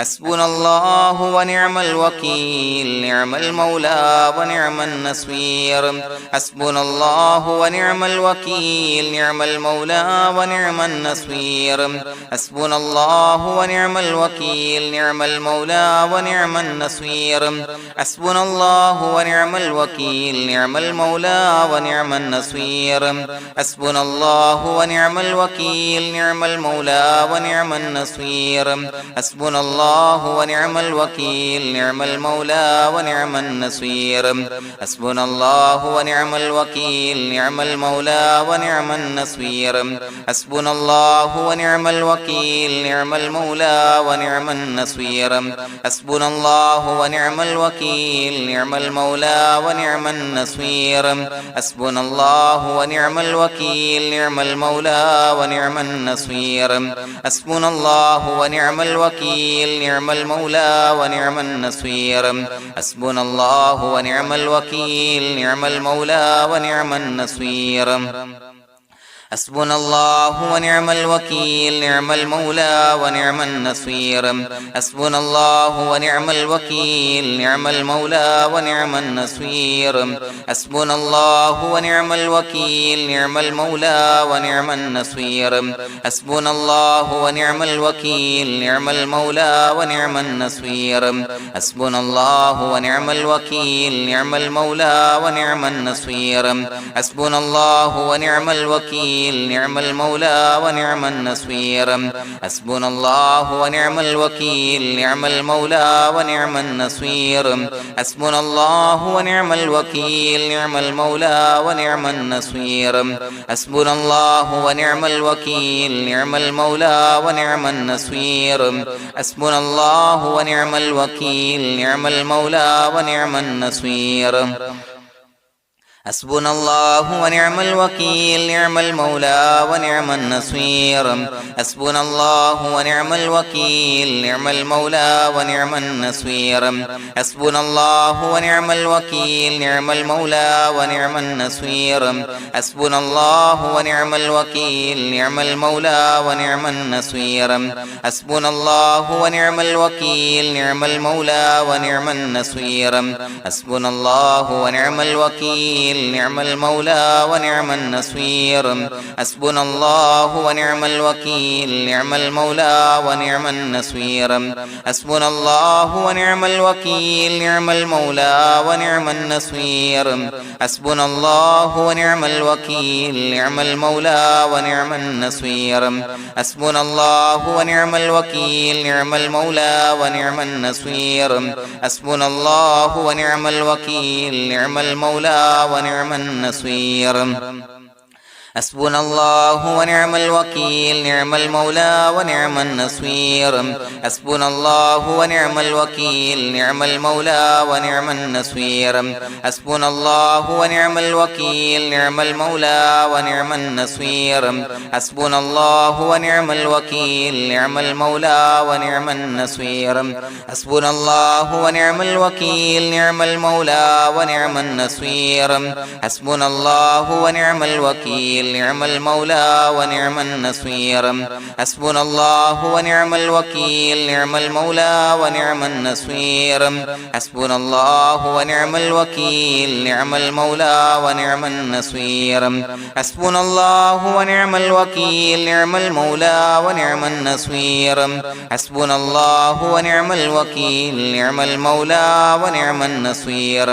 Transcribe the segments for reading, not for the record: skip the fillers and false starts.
حسبنا الله ونعم الوكيل نعم المولى ونعم النصير حسبنا الله ونعم الوكيل نعم المولى ونعم النصير حسبنا الله ونعم الوكيل نعم المولى ونعم النصير حسبنا الله ونعم الوكيل نعم المولى ونعم النصير حسبنا الله ونعم الوكيل نعم المولى ونعم النصير حسبنا الله ونعم الوكيل نعم المولى ونعم النصير حسبنا الله ونعم الوكيل نعم المولى ونعم النصير حسبنا الله ونعم الوكيل نعم المولى ونعم النصير حسبنا الله ونعم الوكيل نعم المولى ونعم النصير حسبنا الله ونعم الوكيل نعم المولى ونعم النصير حسبنا الله ونعم الوكيل نعم المولى ونعم النصير حسبنا الله ونعم الوكيل نعم المولى ونعم النصير حسبنا الله ونعم الوكيل نعم المولى ونعم النصير حسبنا الله ونعم الوكيل نعم المولى ونعم النصير حسبنا الله ونعم الوكيل نعم المولى ونعم النصير حسبنا الله ونعم الوكيل نعم المولى ونعم النصير حسبنا الله ونعم الوكيل نعم المولى ونعم النصير حسبنا الله ونعم الوكيل نعم المولى ونعم النصير حسبنا الله ونعم الوكيل نعم المولى ونعم النصير حسبنا الله ونعم الوكيل نعم المولى ونعم النصير حسبنا الله ونعم الوكيل نعم المولى ونعم النصير حسبنا الله ونعم الوكيل نعم المولى ونعم النصير حسبنا الله ونعم الوكيل نعم المولى ونعم النصير حسبنا الله ونعم الوكيل نعم المولى ونعم النصير حسبنا الله ونعم الوكيل نعم المولى ونعم النصير حسبنا الله ونعم الوكيل نعم المولى ونعم النصير حسبنا الله ونعم الوكيل نعم المولى ونعم النصير حسبنا الله ونعم الوكيل نعم المولى ونعم النصير حسبنا الله ونعم الوكيل نعم المولى ونعم النصير حسبنا الله ونعم الوكيل نعم المولى ونعم النصير حسبنا الله ونعم الوكيل نعم المولى ونعم النصير حسبنا الله ونعم الوكيل نعم المولى ونعم النصير حسبنا الله ونعم الوكيل نعم المولى ونعم النصير حسبنا الله ونعم الوكيل نعم المولى ونعم النصير حسبنا الله ونعم الوكيل نعم المولى ونعم النصير حسبنا الله ونعم الوكيل نعم المولى ونعم النصير حسبنا الله ونعم الوكيل نعم المولى ونعم النصير حسبنا الله ونعم الوكيل نعم المولى ونعم النصير حسبنا الله ونعم الوكيل نعم المولى ونعم النصير حسبنا الله ونعم الوكيل نعم المولى ونعم النصير حسبنا الله ونعم الوكيل نعم المولى ونعم النصير حسبنا الله ونعم الوكيل نعم المولى ونعم النصير حسبنا الله ونعم الوكيل نعم المولى ونعم النصير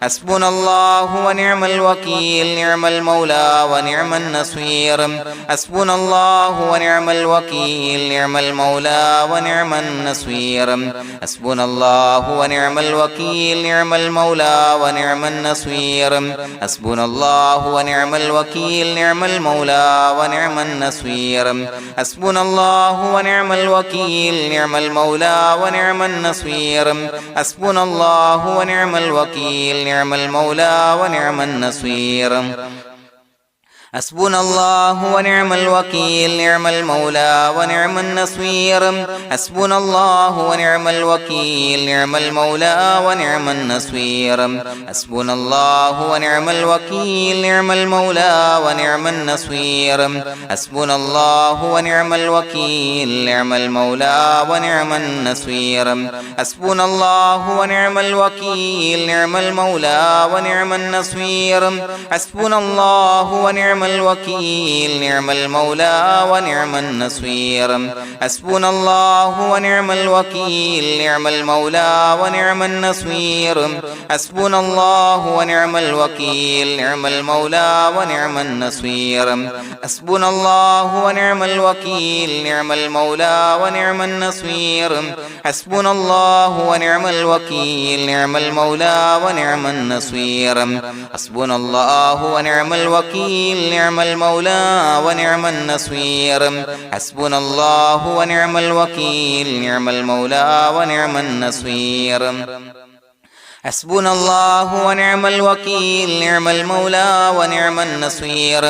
حسبنا الله ونعم الوكيل نعم المولى ونعم النصير حسبنا الله ونعم الوكيل نعم المولى ونعم النصير حسبنا الله ونعم الوكيل نعم المولى ونعم النصير حسبنا الله ونعم الوكيل نعم المولى ونعم النصير حسبنا الله ونعم الوكيل نعم المولى ونعم النصير حسبنا الله ونعم الوكيل نعم المولى ونعم النصير حسبنا الله ونعم الوكيل نعم المولى ونعم النصير حسبنا الله ونعم الوكيل نعم المولى ونعم النصير حسبنا الله ونعم الوكيل نعم المولى ونعم النصير حسبنا الله ونعم الوكيل نعم المولى ونعم النصير حسبنا الله ونعم الوكيل نعم المولى ونعم النصير حسبنا الله ونعم الوكيل نعم المولى ونعم النصير حسبنا الله ونعم الوكيل نعم المولى ونعم النصير حسبنا الله ونعم الوكيل نعم المولى ونعم النصير حسبنا الله ونعم الوكيل نعم المولى ونعم النصير حسبنا الله ونعم الوكيل نعم المولى ونعم النصير حسبنا الله ونعم الوكيل نعم المولى ونعم النصير حسبنا الله ونعم الوكيل نعم المولى ونعم النصير حسبنا الله ونعم الوكيل نعم المولى ونعم النصير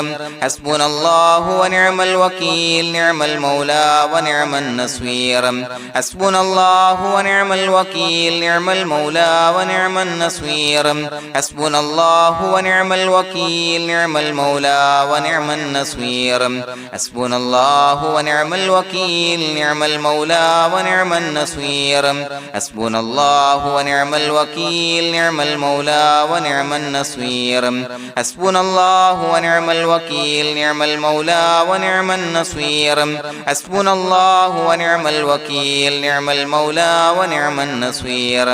حسبنا الله ونعم الوكيل نعم المولى ونعم النصير حسبنا الله ونعم الوكيل نعم المولى ونعم النصير حسبنا الله ونعم الوكيل نعم المولى ونعم النصير حسبنا الله ونعم الوكيل نعم المولى ونعم النصير حسبنا الله ونعم الوكيل نعم المولى ونعم النصير حسبنا الله ونعم الوكيل نعم المولى ونعم النصير حسبنا الله ونعم الوكيل نعم المولى ونعم النصير حسبنا الله ونعم الوكيل نعم المولى ونعم النصير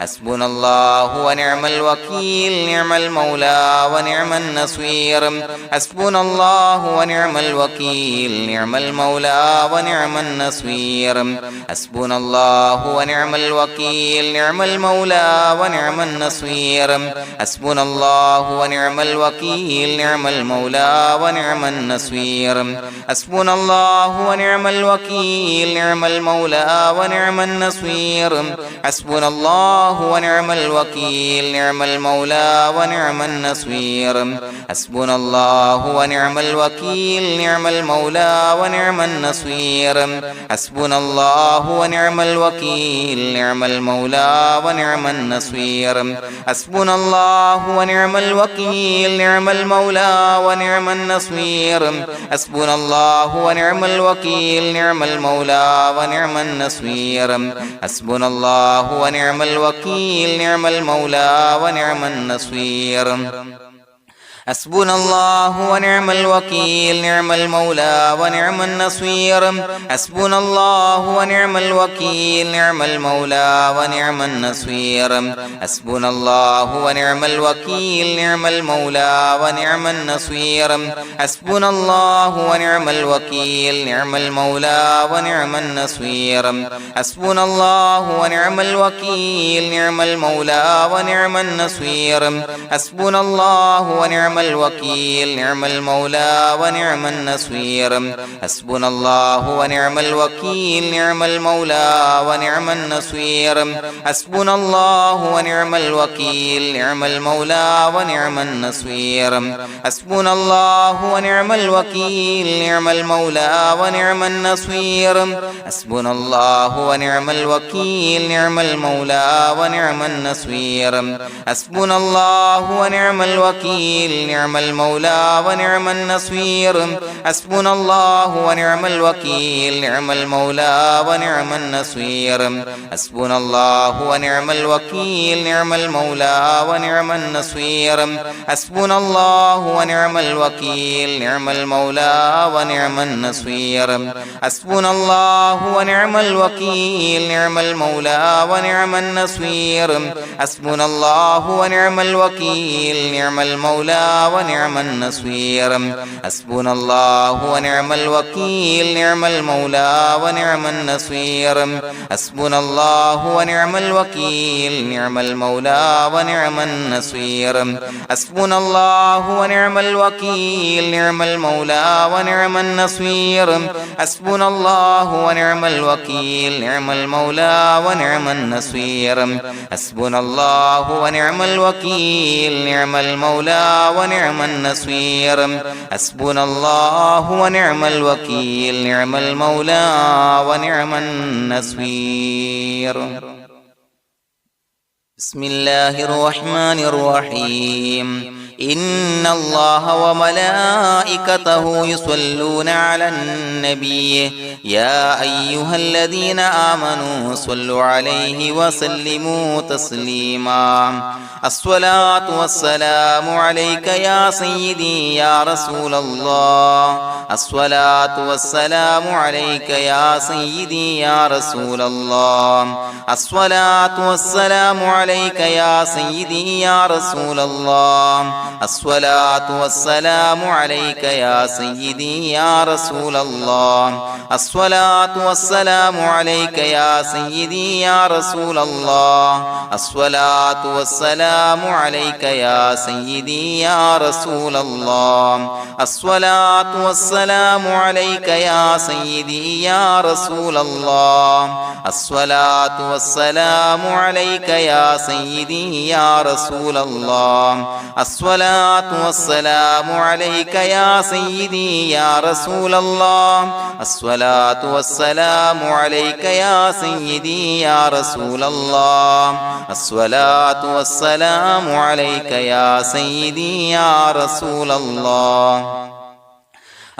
حسبنا الله ونعم الوكيل نعم المولى ونعم النصير حسبنا الله ونعم الوكيل نعم المولى ونعم النصير حسبنا الله ونعم الوكيل نعم المولى ونعم النصير حسبنا الله ونعم الوكيل نعم المولى ونعم النصير حسبنا الله ونعم الوكيل نعم المولى ونعم النصير حسبنا الله ونعم الوكيل نعم المولى ونعم النصير حسبنا الله ونعم الوكيل نعم المولى ونعم النصير حسبنا الله ونعم الوكيل نعم المولى ونعم النصير حسبنا الله ونعم الوكيل نعم المولى ونعم النصير حسبنا الله ونعم الوكيل نعم المولى ونعم النصير حسبنا الله ونعم الوكيل نعم المولى ونعم النصير حسبنا الله ونعم الوكيل نعم المولى ونعم النصير حسبنا الله ونعم الوكيل نعم المولى ونعم النصير حسبنا الله ونعم الوكيل نعم المولى ونعم النصير حسبنا الله ونعم الوكيل نعم المولى ونعم النصير حسبنا الله ونعم الوكيل نعم المولى ونعم النصير حسبنا الله ونعم الوكيل نعم المولى ونعم النصير حسبنا الله ونعم الوكيل نعم المولى ونعم النصير حسبنا الله ونعم الوكيل نعم المولى ونعم النصير حسبنا الله ونعم الوكيل نعم المولى ونعم النصير حسبنا الله ونعم الوكيل نعم المولى ونعم النصير حسبنا الله ونعم الوكيل نعم المولى ونعم النصير حسبنا الله ونعم الوكيل نعم المولى ونعم النصير حسبنا الله ونعم الوكيل نعم المولى ونعم النصير حسبنا الله ونعم الوكيل نعم المولى ونعم النصير حسبنا الله ونعم الوكيل نعم المولى ونعم النصير حسبنا الله ونعم الوكيل نعم المولى ونعم النصير حسبنا الله ونعم الوكيل نعم المولى ونعم النصير حسبنا الله ونعم الوكيل نعم المولى ونعم النصير حسبنا الله ونعم الوكيل نعم المولى ونعم النصير حسبنا الله ونعم الوكيل نعم المولى ونعم النصير حسبنا الله ونعم الوكيل نعم المولى ونعم النصير بسم الله الرحمن الرحيم إن الله وملائكته يصلون على النبي يا أيها الذين آمنوا صلوا عليه وسلموا تسليما الصلاة والسلام عليك يا سيدي يا رسول الله الصلاة والسلام عليك يا سيدي يا رسول الله الصلاة والسلام عليك يا سيدي يا رسول الله الصلاة والسلام عليك يا سيدي يا رسول الله الصلاة والسلام عليك يا سيدي يا رسول الله الصلاة والسلام عليك يا سيدي يا رسول الله الصلاة والسلام عليك يا سيدي يا رسول الله الصلاة والسلام عليك يا سيدي يا رسول الله الصلاة والسلام عليك يا سيدي يا رسول الله الصلاة والسلام عليك يا سيدي يا رسول الله الصلاة والسلام عليك يا سيدي يا رسول الله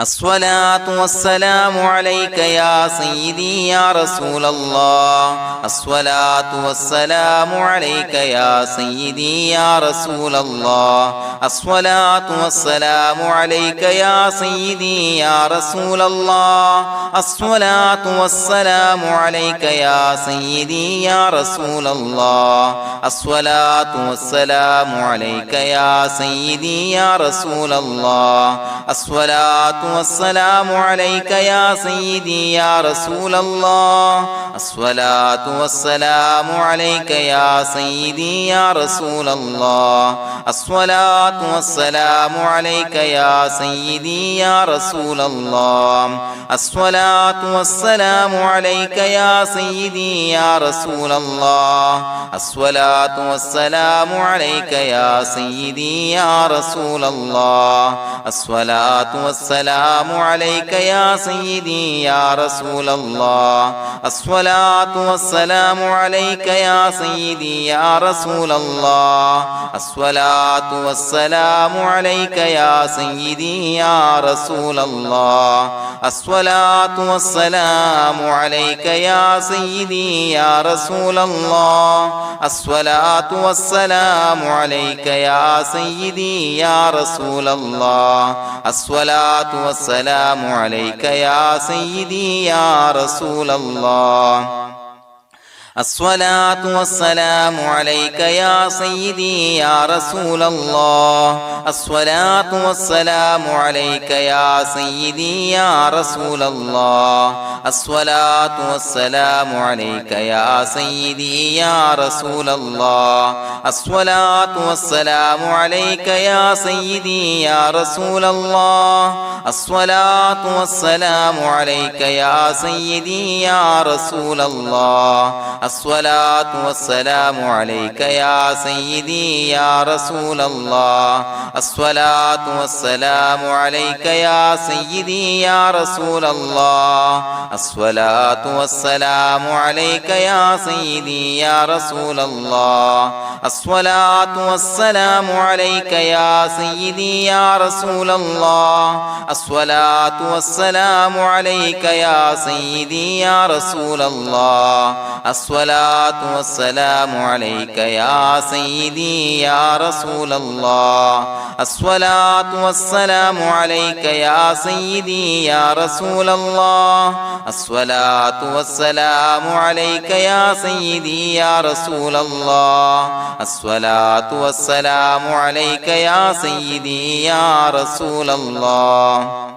الصلاة والسلام عليك يا سيدي يا رسول الله الصلاة والسلام عليك يا سيدي يا رسول الله الصلاة والسلام عليك يا سيدي يا رسول الله الصلاة والسلام عليك يا سيدي يا رسول الله الصلاة والسلام عليك يا سيدي يا رسول الله الصلاة والسلام عليك يا سيدي يا رسول الله الصلاة والسلام عليك يا سيدي يا رسول الله الصلاة والسلام عليك يا سيدي يا رسول الله الصلاة والسلام عليك يا سيدي يا رسول الله الصلاة والسلام عليك يا سيدي يا رسول الله الصلاة والسلام عليك يا سيدي يا رسول الله الصلاة والسلام عليك يا سيدي يا رسول الله الصلاة والسلام عليك يا سيدي يا رسول الله الصلاة والسلام عليك يا سيدي يا رسول الله الصلاة والسلام عليك يا سيدي يا رسول الله الصلاة والسلام عليك يا سيدي يا رسول الله الصلاة والسلام عليك يا سيدي يا رسول الله الصلاة والسلام عليك يا سيدي يا رسول الله الصلاة والسلام عليك يا سيدي يا رسول الله الصلاة والسلام عليك يا سيدي يا رسول الله الصلاة والسلام عليك يا سيدي يا رسول الله الصلاة والسلام عليك يا سيدي يا رسول الله الصلاة والسلام عليك يا سيدي يا رسول الله الصلاة والسلام عليك يا سيدي يا رسول الله الصلاة والسلام عليك يا سيدي يا رسول الله الصلاة والسلام عليك يا سيدي يا رسول الله الصلاة والسلام عليك يا سيدي يا رسول الله الصلاة والسلام عليك يا سيدي يا رسول الله الصلاة والسلام عليك يا سيدي يا رسول الله الصلاة والسلام عليك يا سيدي يا رسول الله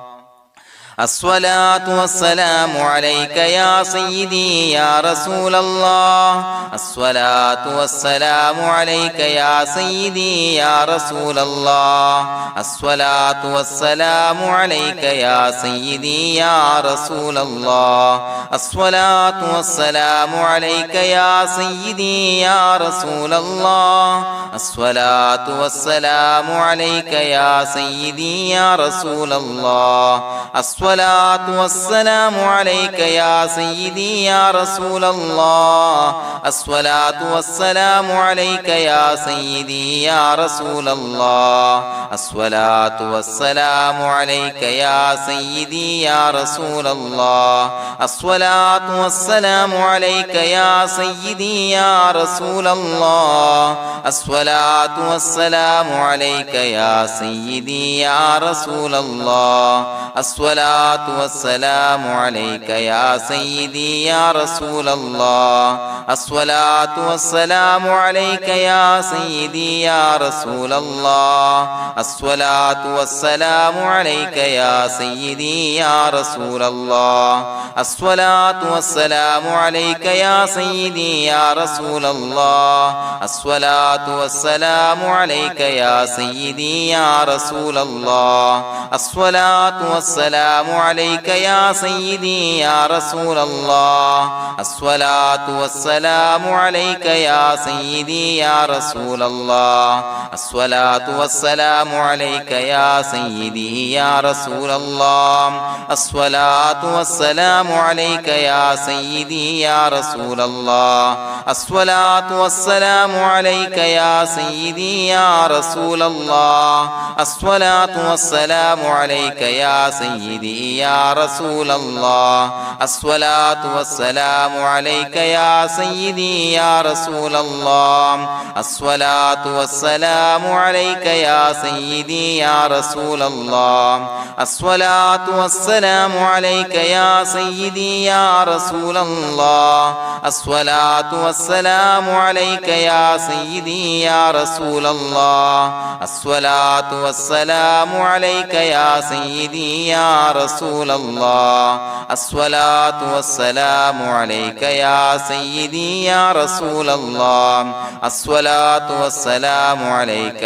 الصلاة والسلام عليك يا سيدي يا رسول الله الصلاة والسلام عليك يا سيدي يا رسول الله الصلاة والسلام عليك يا سيدي يا رسول الله الصلاة والسلام عليك يا سيدي يا رسول الله الصلاة والسلام عليك يا سيدي يا رسول الله الصلاة والسلام عليك يا سيدي يا رسول الله الصلاة والسلام عليك يا سيدي يا رسول الله الصلاة والسلام عليك يا سيدي يا رسول الله الصلاة والسلام عليك يا سيدي يا رسول الله الصلاة والسلام عليك يا سيدي يا رسول الله الصلاة والسلام عليك يا سيدي يا رسول الله الصلاة والسلام عليك يا سيدي يا رسول الله الصلاة والسلام عليك يا سيدي يا رسول الله الصلاة والسلام عليك يا سيدي يا رسول الله الصلاة والسلام عليك يا سيدي يا رسول الله الصلاة والسلام عليك يا سيدي يا رسول الله الصلاة والسلام عليك يا سيدي يا رسول الله الصلاة والسلام عليك يا سيدي يا رسول الله الصلاة والسلام عليك يا سيدي يا رسول الله الصلاة والسلام عليك يا سيدي يا رسول الله الصلاة والسلام عليك يا سيدي يا رسول الله الصلاة والسلام عليك يا سيدي يا رسول الله الصلاة والسلام عليك يا سيدي يا رسول الله الصلاة والسلام عليك يا سيدي يا رسول الله الصلاة والسلام عليك يا سيدي يا رسول الله الصلاة والسلام عليك يا سيدي يا رسول الله الصلاة والسلام عليك يا سيدي يا رسول الله الصلاة والسلام عليك يا سيدي يا رسول الله الصلاة والسلام عليك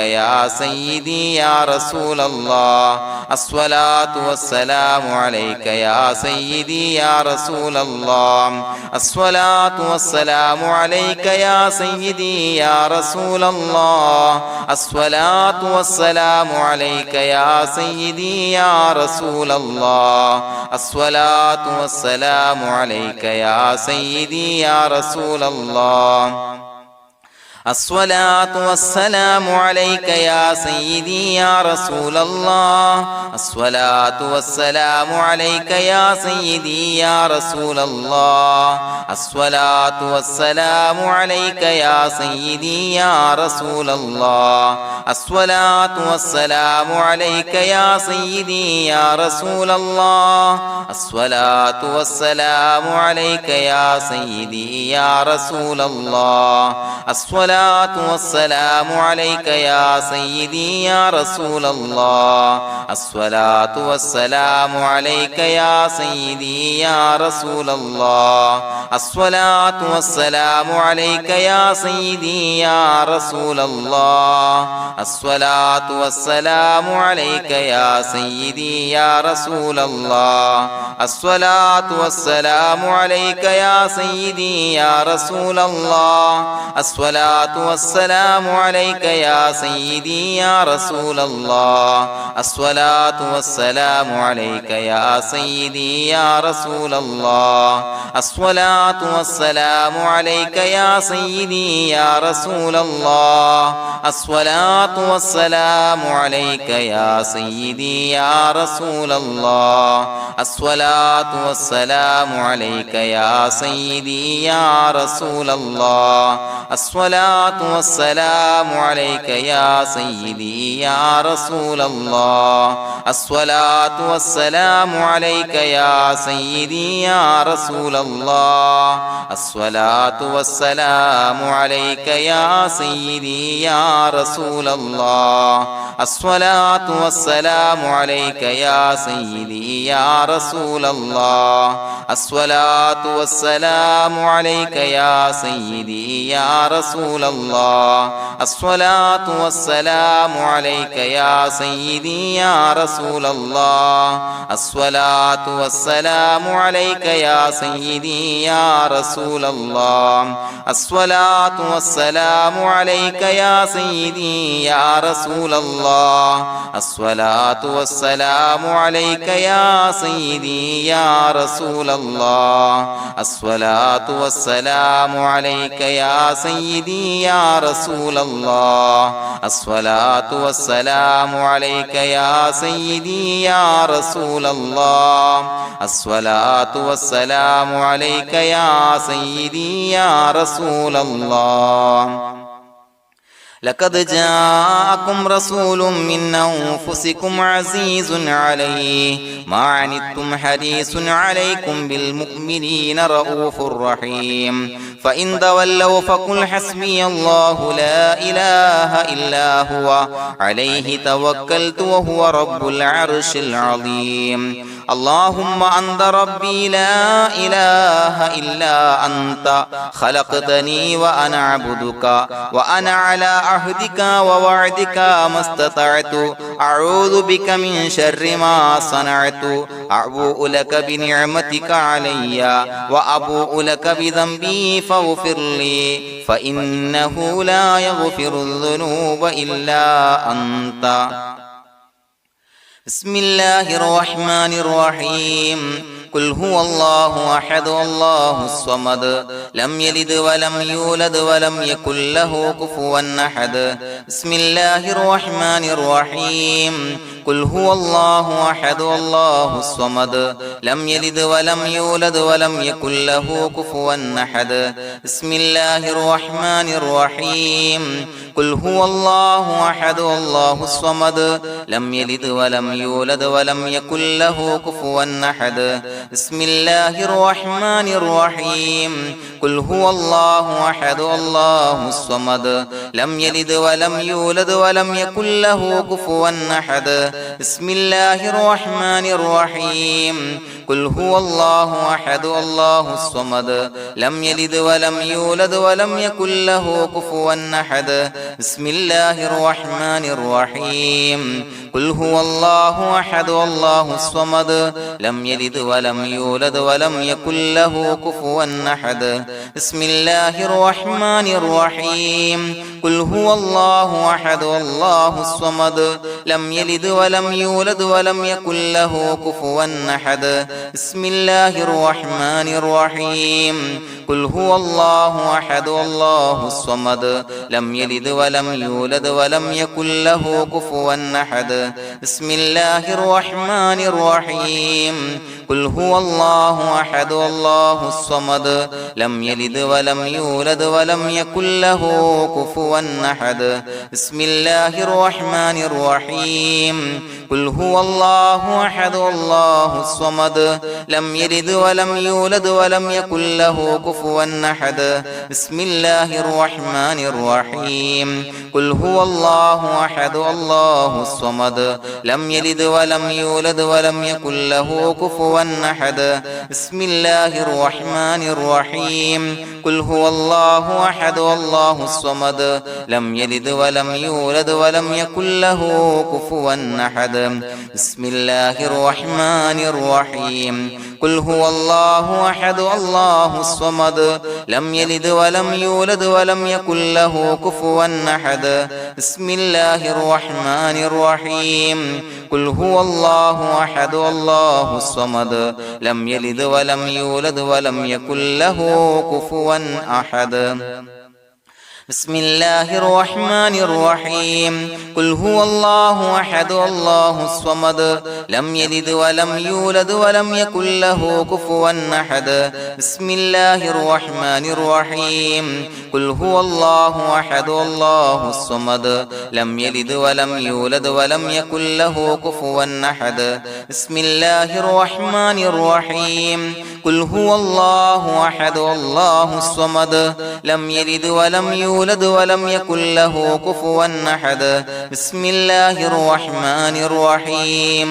يا سيدي يا رسول الله الصلاة والسلام عليك يا سيدي يا رسول الله الصلاة والسلام عليك يا سيدي يا رسول الله الصلاة والسلام عليك يا سيدي يا رسول الله الصلاة والسلام عليك يا سيدي يا رسول الله الصلاة والسلام عليك يا سيدي يا رسول الله الصلاة والسلام عليك يا سيدي يا رسول الله الصلاة والسلام عليك يا سيدي يا رسول الله الصلاة والسلام عليك يا سيدي يا رسول الله الصلاة والسلام عليك يا سيدي يا رسول الله الصلاة والسلام عليك يا سيدي يا رسول الله الصلاة والسلام عليك يا سيدي يا رسول الله الصلاة والسلام عليك يا سيدي يا رسول الله الصلاة والسلام عليك يا سيدي يا رسول الله الصلاة والسلام عليك يا سيدي يا رسول الله الصلاة والسلام عليك يا سيدي يا رسول الله الصلاة والسلام عليك يا سيدي يا رسول الله الصلاة والسلام عليك يا سيدي يا رسول الله الصلاة والسلام عليك يا سيدي يا رسول الله الصلاة الصلاة والسلام عليك يا سيدي يا رسول الله الصلاة والسلام عليك يا سيدي يا رسول الله الصلاة والسلام عليك يا سيدي يا رسول الله الصلاة والسلام عليك يا سيدي يا رسول الله الصلاة والسلام عليك يا سيدي يا رسول الله الصلاة والسلام عليك يا سيدي يا رسول الله الصلاة والسلام عليك يا سيدي يا رسول الله الصلاة والسلام عليك يا سيدي يا رسول الله الصلاة والسلام عليك يا سيدي يا رسول الله الصلاة والسلام عليك يا سيدي يا رسول الله الصلاة والسلام عليك يا سيدي يا رسول الله الصلاة والسلام عليك يا سيدي يا رسول الله لقد جاءكم رسول من أنفسكم عزيز عليه ما عنتم حريص عليكم بالمؤمنين رؤوف رحيم فإن تولوا فقل حسبي الله لا إله إلا هو عليه توكلت وهو رب العرش العظيم اللهم أنت ربي لا إله إلا أنت خلقتني وأنا عبدك وأنا على عهدك ووعدك ما استطعت أعوذ بك من شر ما صنعت أبوء لك بنعمتك علي وأبوء لك بذنبي فاغفر لي فإنه لا يغفر الذنوب إلا أنت بسم الله الرحمن الرحيم قل هو الله أحد الله الصمد لم يلد ولم يولد ولم يكن له كفوا أحد بسم الله الرحمن الرحيم قل هو الله أحد الله الصمد لم يلد ولم يولد ولم يكن له كفوا أحد بسم الله الرحمن الرحيم قل هو الله أحد الله الصمد لم يلد ولم يولد ولم يكن له كفوا أحد بسم الله الرحمن الرحيم قل هو الله أحد الله الصمد لم يلد ولم يولد ولم يكن له كفوا أحد بسم الله الرحمن الرحيم قل هو الله أحد الله الصمد لم يلد ولم يولد ولم يكن له كفوا أحد بسم الله الرحمن الرحيم قل هو الله أحد الله الصمد لم يلد ولم يولد ولم يكن له كفوا أحد بسم الله الرحمن الرحيم قل هو الله أحد الله الصمد لم يلد ولم يولد ولم يكن له كفوا أحد بسم الله الرحمن الرحيم قل هو الله أحد الله الصمد لم يلد ولم يولد ولم يكن له كفوا أحد بسم الله الرحمن الرحيم قل هو الله أحد الله الصمد لم يلد ولم يولد ولم يكن له كفوا أحد بسم الله الرحمن الرحيم قل هو الله أحد الله الصمد لم يلد ولم يولد ولم يكن له كفوا أحد بسم الله الرحمن الرحيم قل هو الله أحد الله الصمد لم يلد ولم يولد ولم يكن له كفوا أحد بسم الله الرحمن الرحيم قل هو الله أحد الله الصمد لم يلد ولم يولد ولم يكن له كفوا أحد بسم الله الرحمن الرحيم قل هو الله أحد الله الصمد لم يلد ولم يولد ولم يكن له كفوا أحد بسم الله الرحمن الرحيم قل هو الله أحد الله الصمد لم يلد ولم يولد ولم يكن له كفوا أحد بسم الله الرحمن الرحيم قل هو الله أحد الله الصمد لم يلد ولم يولد ولم يكن له كفوا أحد بسم الله الرحمن الرحيم قل هو الله أحد الله الصمد لم يلد ولم يولد ولم يكن له كفوا أحد بسم الله الرحمن الرحيم قل هو الله أحد الله الصمد لم يلد ولم يولد ولم يكن له كفوا أحد بسم الله الرحمن الرحيم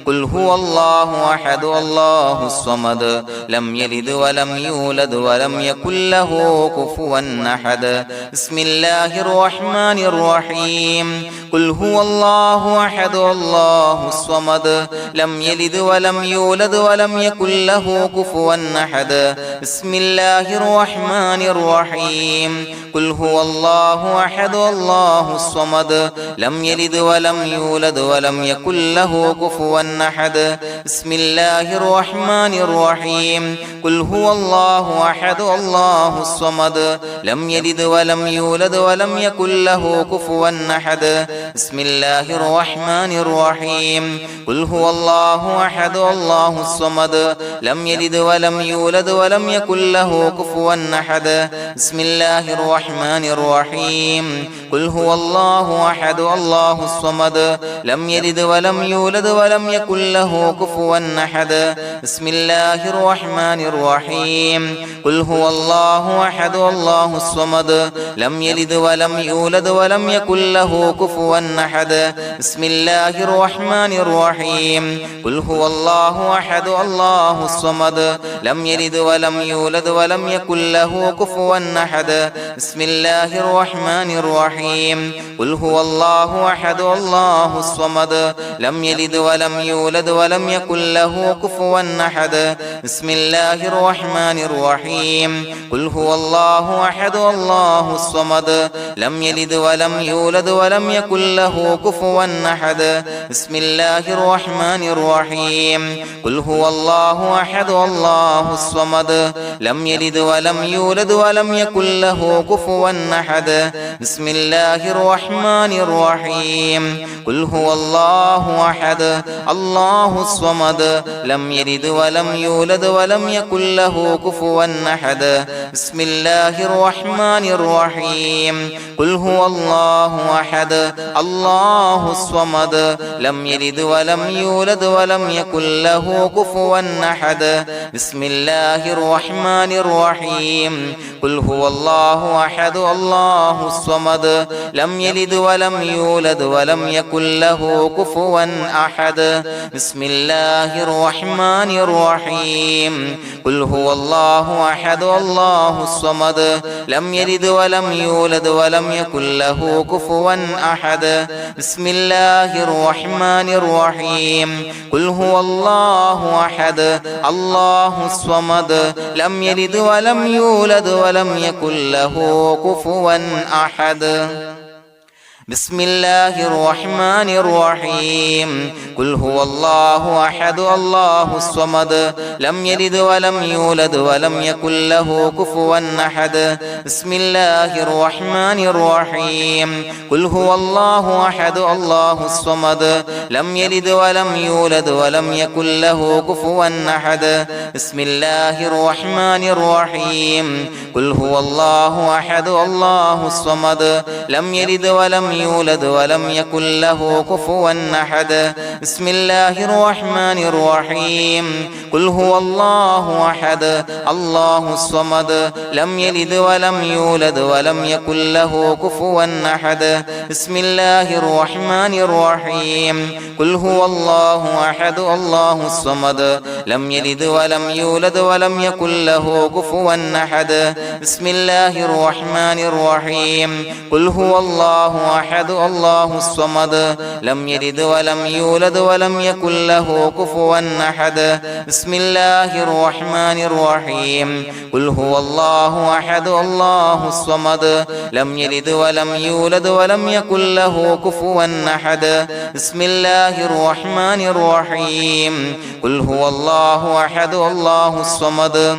قل هو الله أحد الله الصمد لم يلد ولم يولد ولم يكن له كفوا أحد بسم الله الرحمن الرحيم قل هو الله أحد الله الصمد لم يلد ولم يولد ولم يكن له كفوا أحد بسم الله الرحمن الرحيم قل هو الله أحد الله الصمد لم يلد ولم يولد ولم يكن له كفوا أحد بسم الله الرحمن الرحيم قل هو الله أحد الله الصمد لم يلد ولم يولد ولم يكن له كفوا أحد بسم الله الرحمن الرحيم قل هو الله أحد الله الصمد لم يلد ولم يولد ولم يكن له كفوا أحد بسم الله الرحمن الرحيم قل هو الله أحد الله الصمد لم يلد ولم يولد ولم يكن له كفوا أحد بسم الله الرحمن الرحيم قل هو الله أحد الله الصمد لم يلد ولم يولد ولم يكن له كفوا أحد بسم الله الرحمن الرحيم قل هو الله أحد الله الصمد لم يلد ولم يولد ولم يكن له كفوا أحد بسم الله الرحمن الرحيم قل هو الله أحد الله الصمد لم يلد ولم يولد ولم يكن له كفوا أحد بسم الله الرحمن الرحيم قل هو الله أحد الله الصمد لم يلد ولم يولد ولم يكن له كفوا أحد بسم الله الرحمن الرحيم قل هو الله أحد الله الصمد لم يلد ولم يولد ولم يكن له كفوا أحد بسم الله الرحمن الرحيم قل هو الله أحد الله الصمد لم يلد ولم يولد ولم يكن له كفوا أحد بسم الله الرحمن الرحيم قل هو الله أحد الله الصمد لم يلد ولم يولد ولم يكن له كفوا أحد بسم الله الرحمن الرحيم قل هو الله أحد الله الصمد لم يلد ولم يولد ولم يكن له كفوا أحد بسم الله الرحمن الرحيم قل هو الله أحد الله الصمد لم يلد ولم يولد ولم يكن له كفوا أحد بسم الله الرحمن الرحيم قل هو الله أحد الله الصمد لم يلد ولم يولد ولم يكن له كفوا أحد بسم الله الرحمن الرحيم قل هو الله أحد الله الصمد لم يلد ولم يولد ولم يكن له كفوا أحد بسم الله الرحمن الرحيم قل هو الله أحد الله الصمد لم يلد ولم يولد ولم يكن له كفوا أحد بسم الله الرحمن الرحيم قل هو الله أحد الله الصمد لم يلد ولم يولد ولم يكن له كفوا أحد بسم الله الرحمن الرحيم قل هو الله أحد الله الصمد لم يلد ولم يولد ولم يكن له كفوا أحد بسم الله الرحمن الرحيم قل هو الله أحد الله الصمد لم يلد ولم يولد ولم يكن له كفوا أحد بسم الله الرحمن الرحيم قل هو الله أحد الله الصمد لم يلد ولم يولد ولم يكن له كفوا أحد بسم الله الرحمن الرحيم قل هو الله أحد الله الصمد لم يلد ولم يولد ولم يكن له كفوا أحد بسم الله الرحمن الرحيم قل هو الله أحد الله الصمد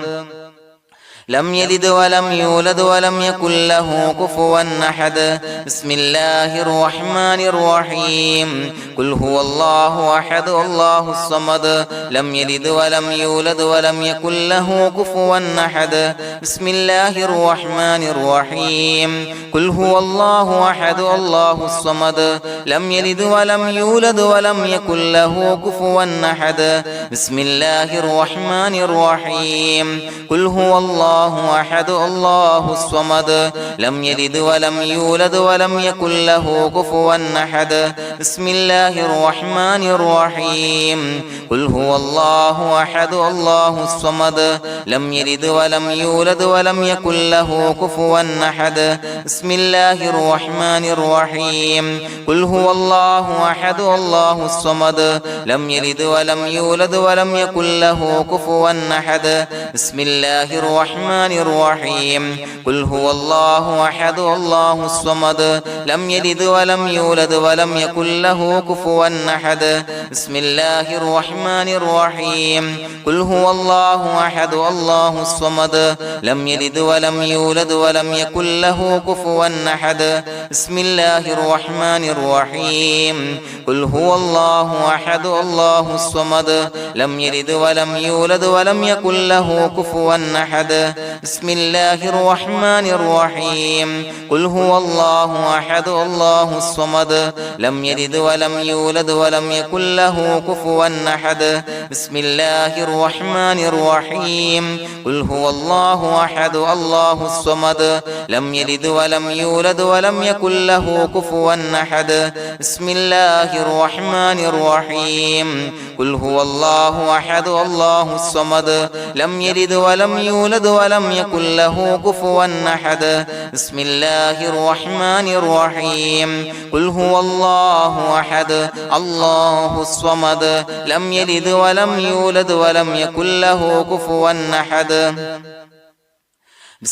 لم يلد ولم يولد ولم يكن له كفوا أحد بسم الله الرحمن الرحيم قل هو الله أحد الله الصمد لم يلد ولم يولد ولم يكن له كفوا أحد بسم الله الرحمن الرحيم قل هو الله أحد الله الصمد لم يلد ولم يولد ولم يكن له كفوا أحد بسم الله الرحمن الرحيم قل هو الله أحد الله الصمد لم يلد ولم يولد ولم يكن له كفوا أحد بسم الله الرحمن الرحيم قل هو الله أحد الله الصمد لم يلد ولم يولد ولم يكن له كفوا أحد بسم الله الرحمن الرحيم قل هو الله أحد الله الصمد لم يلد ولم يولد ولم يكن له كفوا أحد بسم الله الرحمن الرحيم قل هو الله أحد الله الصمد لم يلد ولم يولد ولم يكن له كفوا أحد بسم الله الرحمن الرحيم قل هو الله أحد الله الصمد لم يلد ولم يولد ولم يكن له كفوا أحد بسم الله الرحمن الرحيم قل هو الله أحد الله الصمد لم يلد ولم يولد ولم يكن له كفوا أحد بسم الله الرحمن الرحيم قل هو الله أحد الله الصمد لم يلد ولم يولد ولم يكن له كفوا أحد بسم الله الرحمن الرحيم قل هو الله أحد الله الصمد لم يلد ولم يولد ولم يكن له كفوا أحد بسم الله الرحمن الرحيم قل هو الله أحد الله الصمد لم يلد ولم يولد ولم يكن له كفوا أحد بسم الله الرحمن الرحيم قل هو الله أحد الله الصمد لم يلد ولم يولد ولم يكن له كفوا أحد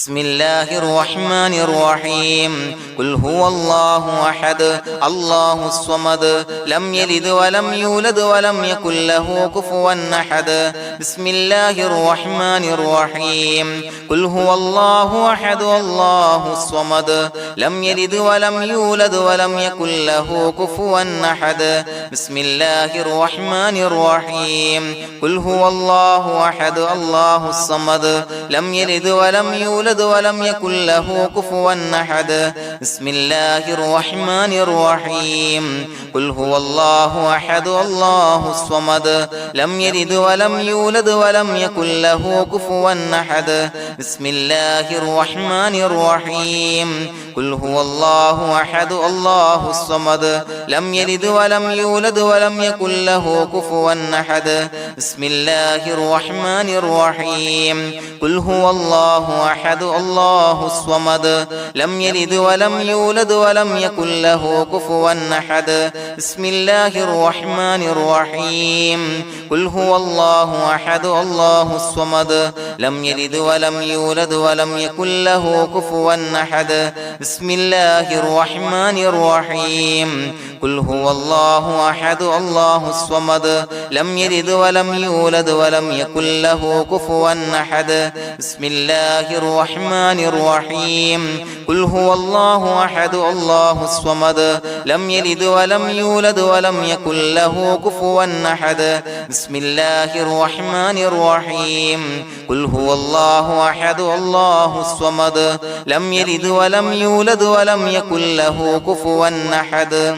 بسم الله الرحمن الرحيم قل هو الله أحد الله الصمد لم يلد ولم يولد ولم يكن له كفوا أحد بسم الله الرحمن الرحيم قل هو الله أحد الله الصمد لم يلد ولم يولد ولم يكن له كفوا أحد بسم الله الرحمن الرحيم قل هو الله أحد الله الصمد لم يلد ولم يولد ولم يكن له كفوا أحد بسم الله الرحمن الرحيم قل هو الله أحد الله الصمد لم يلد ولم يولد ولم يكن له كفوا أحد بسم الله الرحمن الرحيم قل هو الله أحد الله الصمد لم يلد ولم يولد ولم يكن له كفوا أحد بسم الله الرحمن الرحيم قل هو الله أحد الله الصمد لم يلد ولم يولد ولم يكن له كفوا أحد بسم الله الرحمن الرحيم قل هو الله أحد الله الصمد لم يلد ولم يولد ولم يكن له كفوا أحد بسم الله الرحمن الرحيم قل هو الله أحد الله الصمد لم يلد ولم يولد ولم يكن له كفوا أحد بسم الله الرحمن الرحيم قل هو الله أحد الله الصمد لم يلد ولم يولد ولم يكن له كفوا أحد بسم الله الرحمن الرحيم قل هو الله أحد الله الصمد لم يلد ولم يولد ولم يكن له كفوا أحد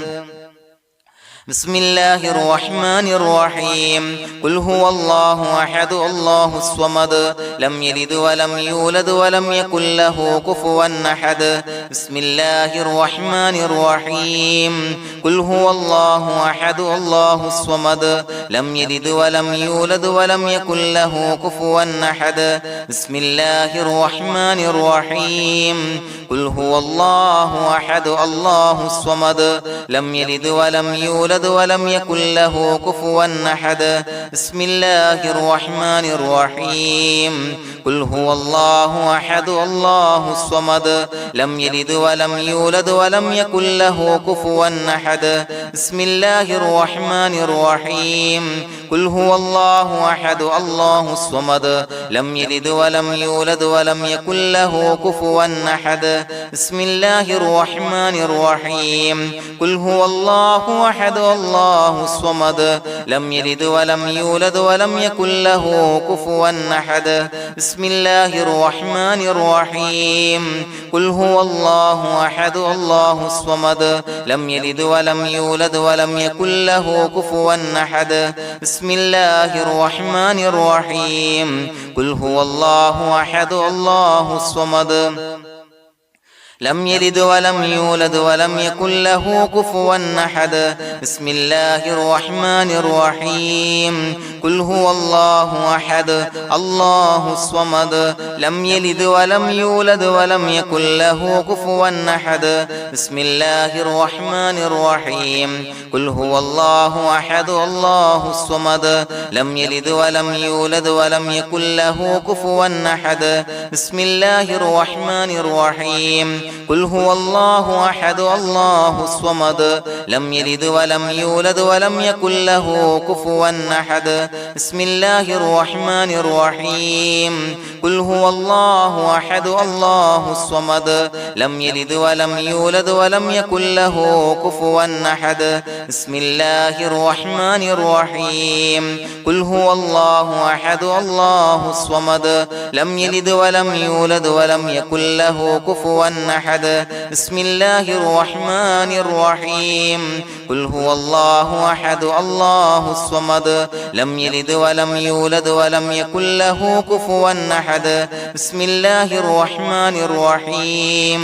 بسم الله الرحمن الرحيم قل هو الله أحد الله الصمد لم يلد ولم يولد ولم يكن له كفوا أحد بسم الله الرحمن الرحيم قل هو الله أحد الله الصمد لم يلد ولم يولد ولم يكن له كفوا أحد بسم الله الرحمن الرحيم قل هو الله أحد الله الصمد لم يلد ولم يولد يولد ولم يكن له كفوا أحد بسم الله الرحمن الرحيم قل هو الله أحد الله الصمد لم يلد ولم يولد ولم يكن له كفوا أحد بسم الله الرحمن الرحيم قل هو الله أحد الله الصمد لم يلد ولم يولد ولم يكن له كفوا أحد بسم الله الرحمن الرحيم قل هو الله أحد الله الصمد لم يلد ولم يولد ولم يكن له كفوا أحد بسم الله الرحمن الرحيم قل هو الله أحد الله الصمد لم يلد ولم يولد ولم يكن له كفوا أحد بسم الله الرحمن الرحيم قل هو الله أحد الله الصمد لم يلد ولم يولد ولم يكن له كفوا أحد بسم الله الرحمن الرحيم قل هو الله أحد الله الصمد لم يلد ولم يولد ولم يكن له كفوا أحد بسم الله الرحمن الرحيم قل هو الله أحد الله الصمد لم يلد ولم يولد ولم يكن له كفوا أحد بسم الله الرحمن الرحيم قل هو الله أحد الله الصمد لم يلد ولم يولد ولم يكن له كفوا أحد بسم الله الرحمن الرحيم قل هو الله أحد الله الصمد لم يلد ولم يولد ولم يكن له كفوا أحد بسم الله الرحمن الرحيم قل هو الله أحد الله الصمد لم يلد ولم يولد ولم يكن له كفوا أحد بسم الله الرحمن الرحيم قل هو الله أحد الله الصمد لم يلد ولم يولد ولم يكن له كفوا أحد بسم الله الرحمن الرحيم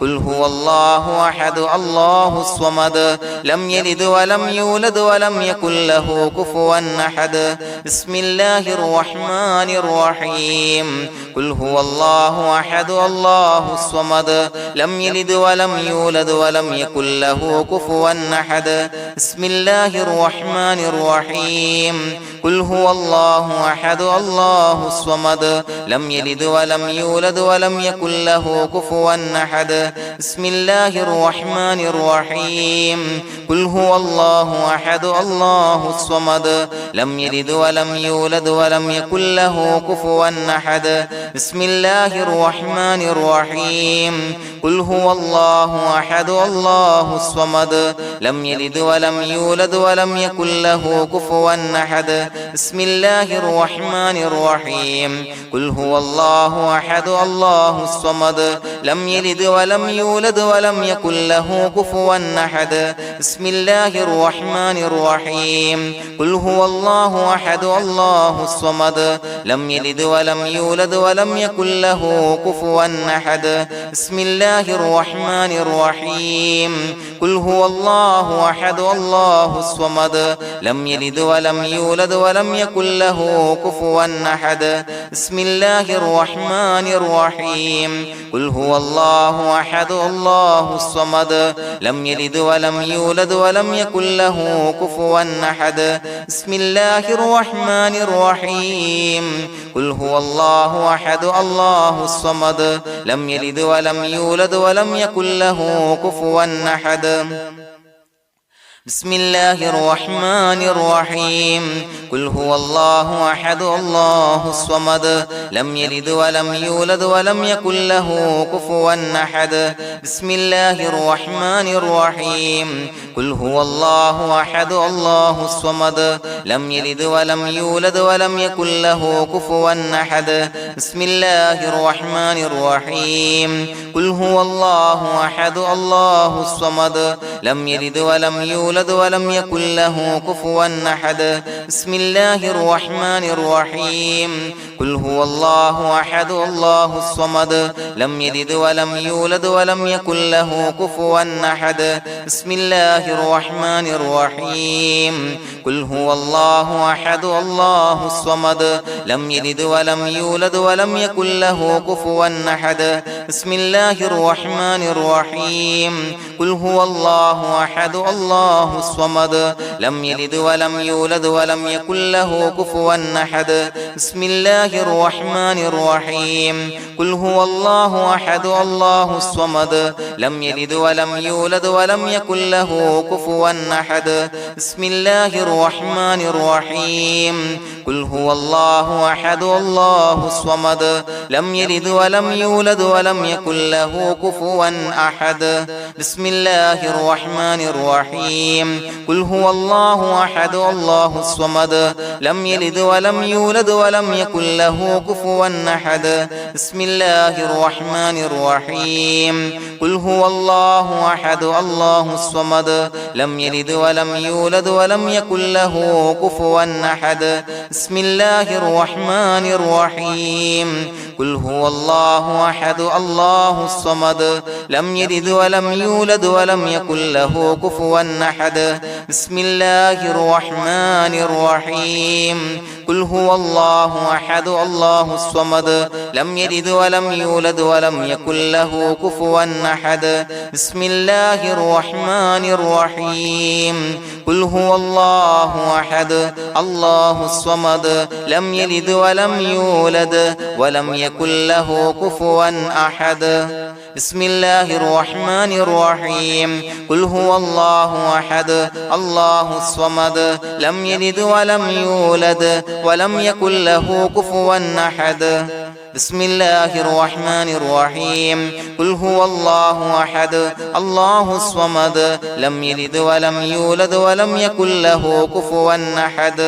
قل هو الله أحد الله الصمد لم يلد ولم يولد ولم يكن له كفوا أحد بسم الله الرحمن الرحيم قل هو الله أحد الله الصمد لم يلد ولم يولد ولم يكن له كفوا أحد بسم الله الرحمن الرحيم قل هو الله أحد الله الصمد لم يلد ولم يولد ولم يكن له كفوا أحد بسم الله الرحمن الرحيم قل هو الله أحد الله الصمد لم يلد ولم يولد ولم يكن له كفوا أحد بسم الله الرحمن الرحيم قل هو الله أحد الله الصمد لم يلد ولم يولد ولم يكن له كفوا أحد بسم الله الرحمن الرحيم قل هو الله أحد الله الصمد لم يلد ولم يولد ولم يكن له كفوا أحد بسم الله الرحمن الرحيم قل هو الله أحد الله الصمد لم يلد ولم يولد ولم يكن له كفوا أحد بسم الله الرحمن الرحيم قل هو الله أحد الله الصمد لم يلد ولم يولد ولم يكن له كفوا أحد بسم الله الرحمن الرحيم قل هو الله أحد الله الصمد لم يلد ولم يولد ولم يكن له كفوا أحد بسم الله الرحمن الرحيم قل هو الله أحد الله الصمد لم يلد ولم يولد ولم يكن له كفوا أحد بسم الله الرحمن الرحيم قل هو الله أحد الله الصمد لم يلد ولم يولد ولم يكن له كفوا أحد بسم الله الرحمن الرحيم قل هو الله أحد الله الصمد لم يلد ولم يولد ولم يكن له كفوا أحد بسم الله الرحمن الرحيم قل هو الله أحد الله الصمد لم يلد ولم يولد ولم يكن له كفوا أحد بسم الله الرحمن الرحيم قل هو الله أحد الله الصمد لم يلد ولم يولد ولم يكن له كفوا أحد بسم الله الرحمن الرحيم قل هو الله أحد الله الصمد لم يلد ولم يولد ولم يكن له كفوا أحد بسم الله الرحمن الرحيم قل هو الله الله أحد الله الصمد لم يلد ولم يولد ولم يكن له كفوا أحد بسم الله الرحمن الرحيم قل هو الله أحد الله الصمد لم يلد ولم يولد ولم يكن له كفوا أحد بسم الله الرحمن الرحيم قل هو الله أحد الله الصمد لم يلد ولم يولد ولم يكن له كفوا أحد بسم الله الرحمن الرحيم قل هو الله أحد الله الصمد لم يلد ولم يولد ولم يكن له كفوا أحد بسم الله الرحمن الرحيم قل هو الله أحد الله الصمد لم يلد ولم يولد ولم يكن له كفوا أحد بسم الله الرحمن الرحيم قل هو الله أحد الله الصمد لم يلد ولم يولد ولم يكن له كفوا أحد بسم الله الرحمن الرحيم قل هو الله أحد الله الصمد لم يلد ولم يولد ولم يكن له كفوا أحد بسم الله الرحمن الرحيم قل هو الله أحد الله الصمد لم يلد ولم يولد ولم يكن له كفوا أحد بسم الله الرحمن الرحيم قل هو الله أحد الله الصمد لم يلد ولم يولد ولم يكن له كفوا أحد بسم الله الرحمن الرحيم قل هو الله أحد الله الصمد لم يلد ولم يولد ولم يكن له كفوا أحد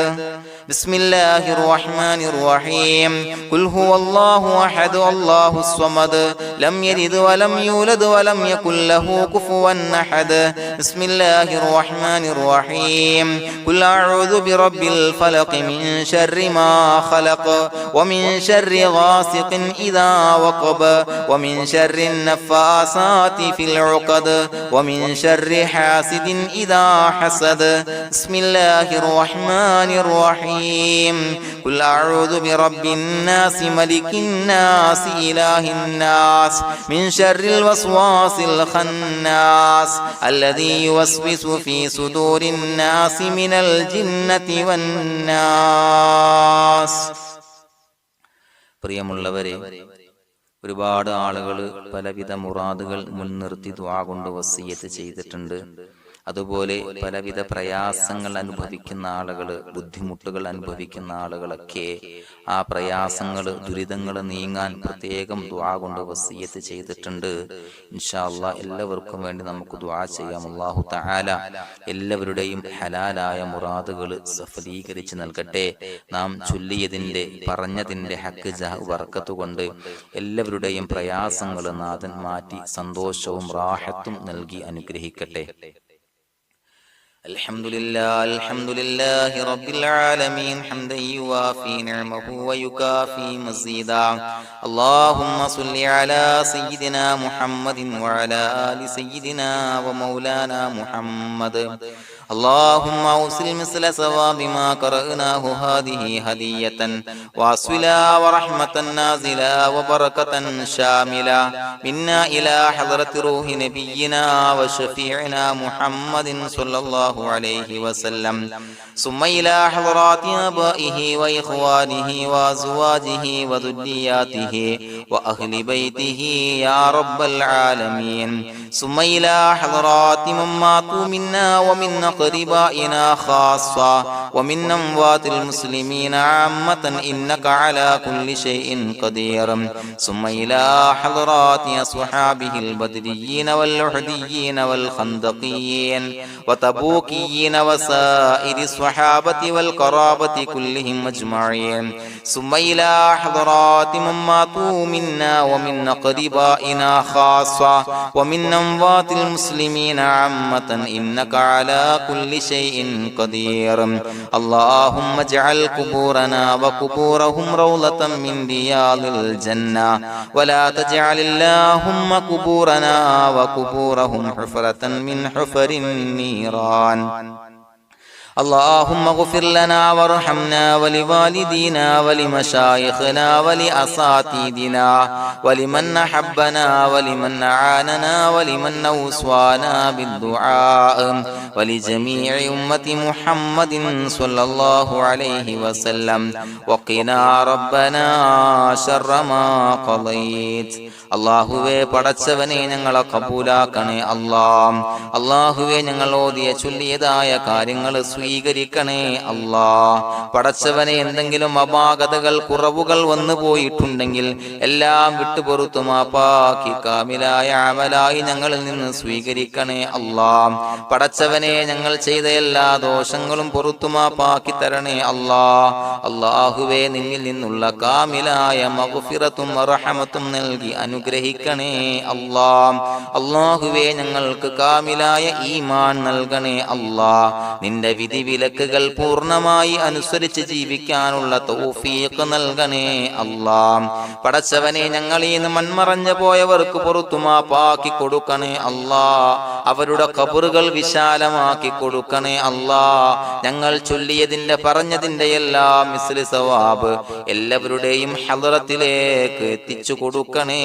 بسم الله الرحمن الرحيم قل هو الله أحد الله الصمد لم يلد ولم يولد ولم يكن له كفوا أحد بسم الله الرحمن الرحيم قل أعوذ برب الفلق من شر ما خلق ومن شر غاسق إذا وقب ومن شر النفاثات في العقد ومن شر حاسد إذا حسد بسم الله الرحمن الرحيم قل أعوذ برب الناس ملك الناس إله الناس من شر الوسواس الخناس الذي يوسوس في صدور الناس من الجنة والناس. പ്രിയമുള്ളവരെ, ഒരുപാട് ആളുകൾ പലവിധ മുറാദുകൾ മുൻനിർത്തി ദുആ കൊണ്ട് വസിയ്യത്ത് ചെയ്തിട്ടുണ്ട്. അതുപോലെ പലവിധ പ്രയാസങ്ങൾ അനുഭവിക്കുന്ന ആളുകൾ, ബുദ്ധിമുട്ടുകൾ അനുഭവിക്കുന്ന ആളുകളൊക്കെ ആ പ്രയാസങ്ങൾ, ദുരിതങ്ങൾ നീങ്ങാൻ പ്രത്യേകം ദുആ കൊണ്ട് വസിയ്യത്ത് ചെയ്തിട്ടുണ്ട്. ഇൻഷാ അല്ലാഹ് എല്ലാവർക്കും വേണ്ടി നമുക്ക് ദുആ ചെയ്യാം. അല്ലാഹു തആല എല്ലാവരുടെയും ഹലാലായ മുറാദുകൾ സഫലീകരിച്ച് നൽകട്ടെ. നാം ചൊല്ലിയതിന്റെ, പറഞ്ഞതിന്റെ ഹക്ക് ജാഹ് ബർക്കത്ത് കൊണ്ട് എല്ലാവരുടെയും പ്രയാസങ്ങൾ നാഥൻ മാറ്റി സന്തോഷവും റാഹത്തും നൽകി അനുഗ്രഹിക്കട്ടെ. الحمد لله رب العالمين حمدا يوافي نعمه ويكافي مزيدا. اللهم صل على سيدنا محمد وعلى آل سيدنا ومولانا محمد. اللهم أوصل مثل ثواب ما قرأناه هذه هدية واصلا ورحمة نازلا وبركة شاملة منا إلى حضرة روح نبينا وشفيعنا محمد صلى الله عليه وسلم، ثم إلى حضرات آبائه وإخوانه وأزواجه وذرياته وأهل بيته يا رب العالمين، ثم إلى حضرات من ماتوا منا ومن أقربائنا خاصة ومن أموات المسلمين عامة إنك على كل شيء قدير، ثم إلى حضرات أصحابه البدريين والأحديين والخندقيين وتبوكيين وسائر الصحابة والقرابة كلهم أجمعين، ثم إلى حضرات من ماتوا منا ومن أقربائنا خاصة ومن أموات المسلمين عامة إنك على كل شيء قدير. اللهم اجعل قبورنا وقبورهم روضة من رياض الجنة، ولا تجعل اللهم قبورنا وقبورهم حفرة من حفر النيران. اللهم اغفر لنا وارحمنا ولوالدينا ولمشايخنا ولأساتذتنا ولمن أحبنا ولمن أعاننا ولمن أوصانا بالدعاء ولجميع أمة محمد صلى الله عليه وسلم وقنا ربنا شر ما قضيت. അള്ളാഹുവേ പടച്ചവനെ ഞങ്ങളെ കബൂലാക്കണേ അല്ലാഹ്. അള്ളാഹുവേ ഞങ്ങൾ ഓതിയ ചൊല്ലിയതായ കാര്യങ്ങൾ സ്വീകരിക്കണേ അല്ലാഹ്. പടച്ചവനെ എന്തെങ്കിലും അപാകതകൾ കുറവുകൾ വന്നു പോയിട്ടുണ്ടെങ്കിൽ എല്ലാം വിട്ടുപൊറുത്തു മാപ്പാക്കി കാമിലായ അമലായി ഞങ്ങളിൽ നിന്ന് സ്വീകരിക്കണേ അല്ലാഹ്. പടച്ചവനെ ഞങ്ങൾ ചെയ്ത എല്ലാ ദോഷങ്ങളും പൊറുത്തു മാപ്പാക്കി തരണേ അല്ലാഹ്. അള്ളാഹുവേ നിന്നിൽ നിന്നുള്ള കാമിലായ മഗ്ഫിറത്തും റഹമത്തും നൽകി അനുഗ്രഹിക്കണേ അല്ലാഹ്. അല്ലാഹുവേ ഞങ്ങൾക്ക് കാമിലായ ഈമാൻ നൽകണേ അല്ലാഹ്. നിന്റെ വിധി വിലക്കുകൾ പൂർണ്ണമായി അനുസരിച്ച് ജീവിക്കാനുള്ള തൗഫീഖ് നൽകണേ അല്ലാഹ്. പടച്ചവനെ ഞങ്ങളിൽ നിന്ന് മൺമറഞ്ഞു പോയവർക്ക് പുറത്തു മാപ്പാക്കി കൊടുക്കണേ അല്ലാഹ്. അവരുടെ ഖബറുകൾ വിശാലമാക്കി കൊടുക്കണേ അല്ലാഹ്. ഞങ്ങൾ ചൊല്ലിയതിന്റെ പറഞ്ഞതിന്റെ എല്ലാം മിസ്ലി സവാബ് എല്ലാവരുടെയും ഹളറത്തിലേക്ക് എത്തിച്ചു കൊടുക്കണേ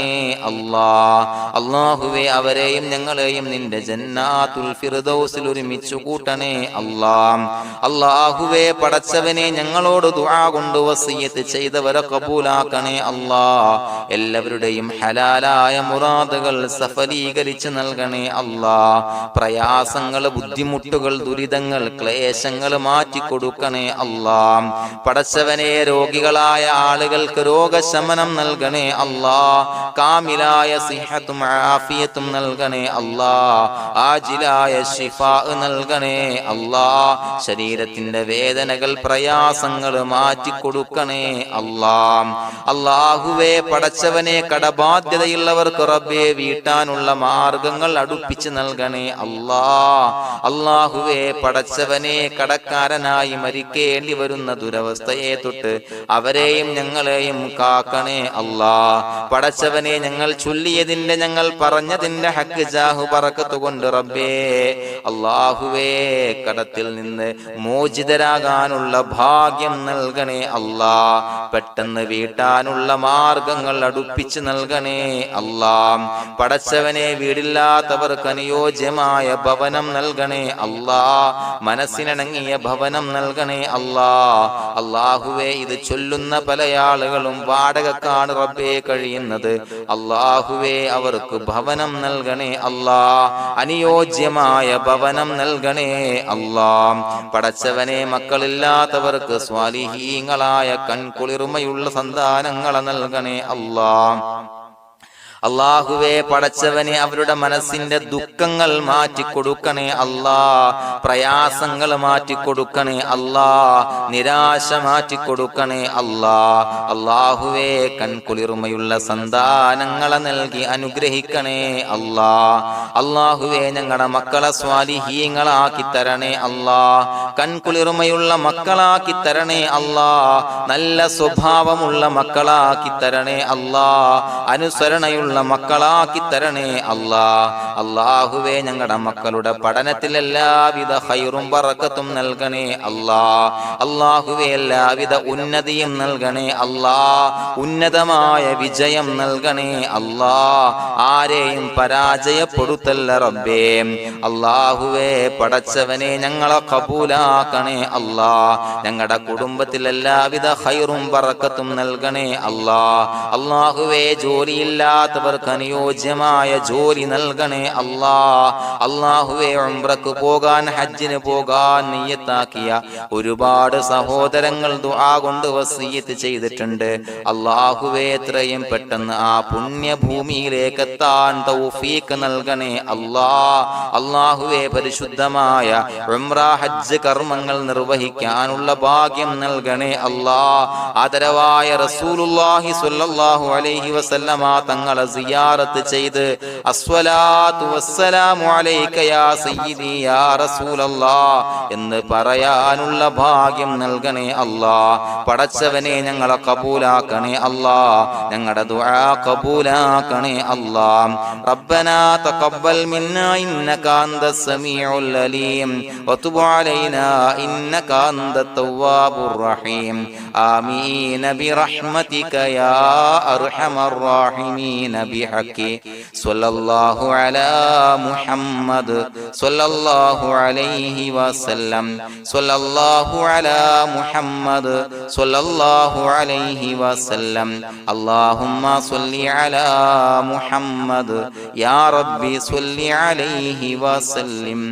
അല്ലാഹ്. അല്ലാഹുവേ അവരെയും ഞങ്ങളെയും നിന്റെ ജന്നാത്തുൽ ഫിർദൗസിൽ ഒരുമിച്ചു കൂട്ടണേ അല്ലാഹ്. അല്ലാഹുവേ പടച്ചവനെ ഞങ്ങളോട് ദുആ കൊണ്ട് വസിയത്ത് ചെയ്തവരെ കബൂലാക്കണേ അല്ലാഹ്. എല്ലാവരുടെയും ഹലാലായ മുറാദുകൾ സഫലീകരിച്ച് നൽകണേ അല്ലാഹ്. പ്രയാസങ്ങൾ, ബുദ്ധിമുട്ടുകൾ, ദുരിതങ്ങൾ, ക്ലേശങ്ങൾ മാറ്റിക്കൊടുക്കണേ അല്ലാഹ്. പടച്ചവനെ രോഗികളായ ആളുകൾക്ക് രോഗശമനം നൽകണേ അല്ലാഹ്. കാമിലായ സിഹത്തും ആഫിയത്തും നൽകണേ അല്ലാഹ്. ആജിലായ ശിഫാ നൽകണേ അല്ലാഹ്. ശരീരത്തിന്റെ വേദനകൾ, പ്രയാസങ്ങൾ മാറ്റിക്കൊടുക്കണേ അല്ലാഹ്. അല്ലാഹുവേ പടച്ചവനെ കടബാധ്യതയുള്ളവർക്ക് റബ്ബേ വീട്ടാനുള്ള മാർഗങ്ങൾ അടുപ്പിച്ച് നൽകണേ അല്ലാഹ്. അല്ലാഹുവേ പടച്ചവനെ കടക്കാരനായി മരിക്കേണ്ടി വരുന്ന ദുരവസ്ഥയെ തൊട്ട് അവരെയും ഞങ്ങളെയും കാക്കണേ അല്ലാഹ്. പടച്ചവനെ ഞങ്ങൾ ചൊല്ലിയതിന്റെ, ഞങ്ങൾ പറഞ്ഞതിന്റെ ഹക്ക് ജാഹു ബറക്കത്ത് കൊണ്ട് റബ്ബേ അല്ലാഹുവേ കടത്തിൽ നിന്ന് മോചിതരാകാനുള്ള ഭാഗ്യം നൽകണേ അല്ലാഹ്. പെട്ടെന്ന് വീട്ടാനുള്ള മാർഗങ്ങൾ അടുപ്പിച്ച് നൽകണേ അല്ലാഹ്. പടച്ചവനെ വീടില്ലാത്തവർക്ക് അനുയോജ്യമായ ഭവനം നൽകണേ അല്ലാഹ്. മനസ്സിനിണങ്ങിയ ഭവനം നൽകണേ അല്ലാഹ്. അല്ലാഹുവേ ഇത് ചൊല്ലുന്ന പല ആളുകളും വാടകക്കാണ് റബ്ബേ കഴിയുന്നത്. അല്ലാഹുവേ അവർക്ക് ഭവനം നൽകണേ അല്ലാഹ്. അനുയോജ്യമായ ഭവനം നൽകണേ അല്ലാഹ്. പടച്ചവനെ മക്കളില്ലാത്തവർക്ക് സ്വാലിഹീങ്ങളായ കൺകുളിർമയുള്ള സന്താനങ്ങളെ നൽകണേ അല്ലാഹ്. അല്ലാഹുവേ പടച്ചവനെ അവരുടെ മനസ്സിന്റെ ദുഃഖങ്ങൾ മാറ്റിക്കൊടുക്കണേ അല്ലാഹ്. പ്രയാസങ്ങൾ മാറ്റിക്കൊടുക്കണേ അല്ലാഹ്. നിരാശ മാറ്റിക്കൊടുക്കണേ അല്ലാഹ്. അല്ലാഹുവേ കൺകുളിർമയുള്ള സന്താനങ്ങളെ നൽകി അനുഗ്രഹിക്കണേ അല്ലാഹ്. അല്ലാഹുവേ ഞങ്ങളുടെ മക്കളെ സ്വാലിഹീങ്ങളാക്കി തരണേ അല്ലാഹ്. കൺകുളിർമയുള്ള മക്കളാക്കി തരണേ അല്ലാഹ്. നല്ല സ്വഭാവമുള്ള മക്കളാക്കി തരണേ അല്ലാഹ്. അനുസരണയുള്ള മക്കളാക്കി തരണേ അല്ലാഹ്. അല്ലാഹുവേ ഞങ്ങളുടെ മക്കളുടെ പഠനത്തിൽ എല്ലാവിധ ഖൈറും ബറക്കത്തും നൽകണേ അല്ലാഹ്. അല്ലാഹുവേ എല്ലാവിധ ഉന്നതിയും നൽകണേ അല്ലാഹ്. ഉന്നതമായ വിജയം നൽകണേ അല്ലാഹ്. ആരെയും പരാജയപ്പെടുത്തല്ല റബ്ബേ. അല്ലാഹുവേ പടച്ചവനെ ഞങ്ങളെ കബൂലാക്കണേ അല്ലാഹ്. ഞങ്ങളുടെ കുടുംബത്തിൽ എല്ലാവിധ ഖൈറും ബറക്കത്തും നൽകണേ അല്ലാഹ്. അല്ലാഹുവേ ജോലിയില്ലാത്ത അനുയോജ്യമായ ജോലി നൽകണേ അല്ലാഹ്. അല്ലാഹുവേ ഉംറക്ക് പോകാൻ, ഹജ്ജിന് പോകാൻ നിയ്യത്താക്കിയ ഒരുപാട് സഹോദരങ്ങൾ ദുആ കൊണ്ട് വസിയത്ത് ചെയ്തിട്ടുണ്ട്. അല്ലാഹുവേ എത്രയും പെട്ടെന്ന് ആ പുണ്യഭൂമിയിലേക്ക് എത്താൻ തൗഫീഖ് നൽകണേ അല്ലാഹ്. അല്ലാഹുവേ പരിശുദ്ധമായ ഉംറ ഹജ്ജ് കർമ്മങ്ങൾ നിർവഹിക്കാനുള്ള ഭാഗ്യം നൽകണേ അല്ലാഹ്. ആദരവായ റസൂലുള്ളാഹി സ്വല്ലല്ലാഹു അലൈഹി വസല്ലമ തങ്ങളെ സിയാറത്ത് ചെയ്ത് അസ്സലാത്തു വസ്സലാമു അലൈക യാ സയ്യിദി യാ റസൂലല്ലാഹ് എന്ന് പറയാനുള്ള ഭാഗ്യം നൽകണേ അല്ലാഹ്. പടച്ചവനെ ഞങ്ങളെ കബൂലാക്കണേ അല്ലാഹ്, ഞങ്ങളുടെ ദുആ കബൂലാക്കണേ അല്ലാഹ്. റബ്ബനാ തഖബ്ബൽ മിന്നാ ഇന്നക അന്തസ് സമീഉൽ അലീം വതുബ് അലൈനാ ഇന്നക അന്തത് തവ്വാബുർ റഹീം. ആമീൻ ബിറഹ്മതിക യാ അർഹമർ റഹീമീൻ ബിഹഖി സ്വല്ലല്ലാഹു അലാ മുഹമ്മദ് സ്വല്ലല്ലാഹു അലൈഹി വസല്ലം സ്വല്ലല്ലാഹു അലാ മുഹമ്മദ് സ്വല്ലല്ലാഹു അലൈഹി വസല്ലം. അല്ലാഹുമ്മ സ്വല്ലി അലാ മുഹമ്മദ് യാ റബ്ബി സ്വല്ലി അലൈഹി വസല്ലം.